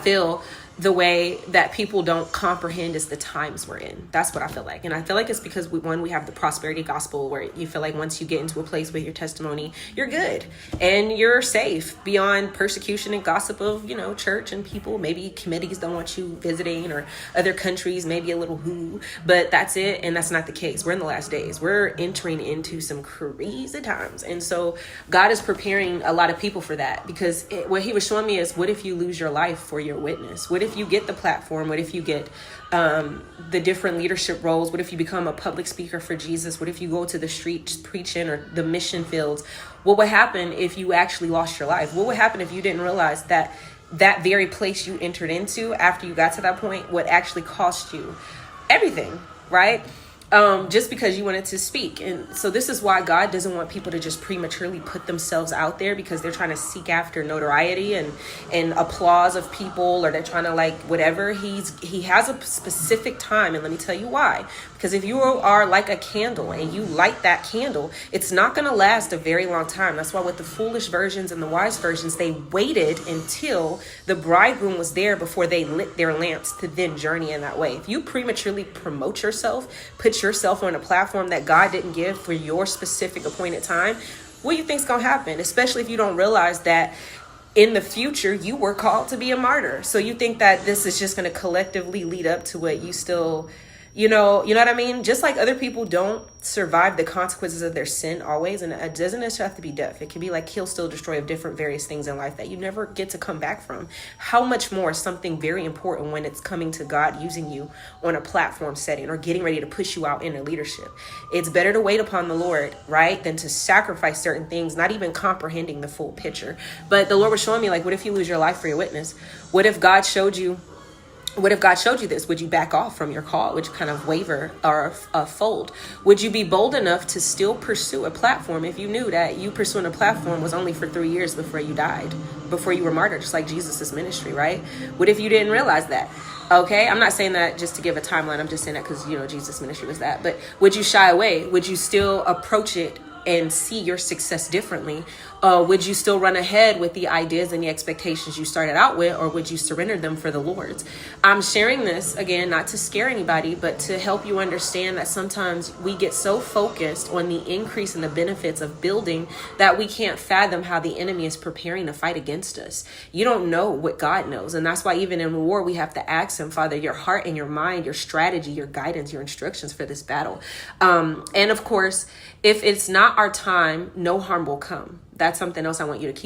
feel the way that people don't comprehend is the times we're in. That's what I feel like. And I feel like it's because we have the prosperity gospel where you feel like once you get into a place with your testimony, you're good and you're safe beyond persecution and gossip of, church and people. Maybe committees don't want you visiting, or other countries, maybe a little but that's it. And that's not the case. We're in the last days. We're entering into some crazy times. And so God is preparing a lot of people for that, because what he was showing me is, what if you lose your life for your witness? What if you get the platform? What if you get the different leadership roles? What if you become a public speaker for Jesus? What if you go to the streets preaching, or the mission fields? What would happen if you actually lost your life? What would happen if you didn't realize that that very place you entered into after you got to that point would actually cost you everything, right? Just because you wanted to speak. And so this is why God doesn't want people to just prematurely put themselves out there, because they're trying to seek after notoriety and applause of people, or they're trying to whatever. He has a specific time. And let me tell you why. Because if you are like a candle and you light that candle, it's not going to last a very long time. That's why with the foolish virgins and the wise virgins, they waited until the bridegroom was there before they lit their lamps to then journey in that way. If you prematurely promote yourself, put yourself on a platform that God didn't give for your specific appointed time, what do you think's going to happen? Especially if you don't realize that in the future, you were called to be a martyr. So you think that this is just going to collectively lead up to what you still... You know what I mean? Just like other people don't survive the consequences of their sin always. And it doesn't necessarily have to be death. It can be like kill, steal, destroy of different various things in life that you never get to come back from. How much more something very important when it's coming to God using you on a platform setting or getting ready to push you out into leadership. It's better to wait upon the Lord, right, than to sacrifice certain things, not even comprehending the full picture. But the Lord was showing me, what if you lose your life for your witness? What if God showed you this? Would you back off from your call? Would you kind of waver or fold? Would you be bold enough to still pursue a platform if you knew that you pursuing a platform was only for 3 years before you died, before you were martyred, just like Jesus's ministry, right? What if you didn't realize that? Okay, I'm not saying that just to give a timeline. I'm just saying that because, Jesus' ministry was that. But would you shy away? Would you still approach it and see your success differently? Would you still run ahead with the ideas and the expectations you started out with, or would you surrender them for the Lord's? I'm sharing this, again, not to scare anybody, but to help you understand that sometimes we get so focused on the increase in the benefits of building that we can't fathom how the enemy is preparing to fight against us. You don't know what God knows. And that's why even in war, we have to ask him, Father, your heart and your mind, your strategy, your guidance, your instructions for this battle. And of course, if it's not our time, no harm will come. That's something else I want you to keep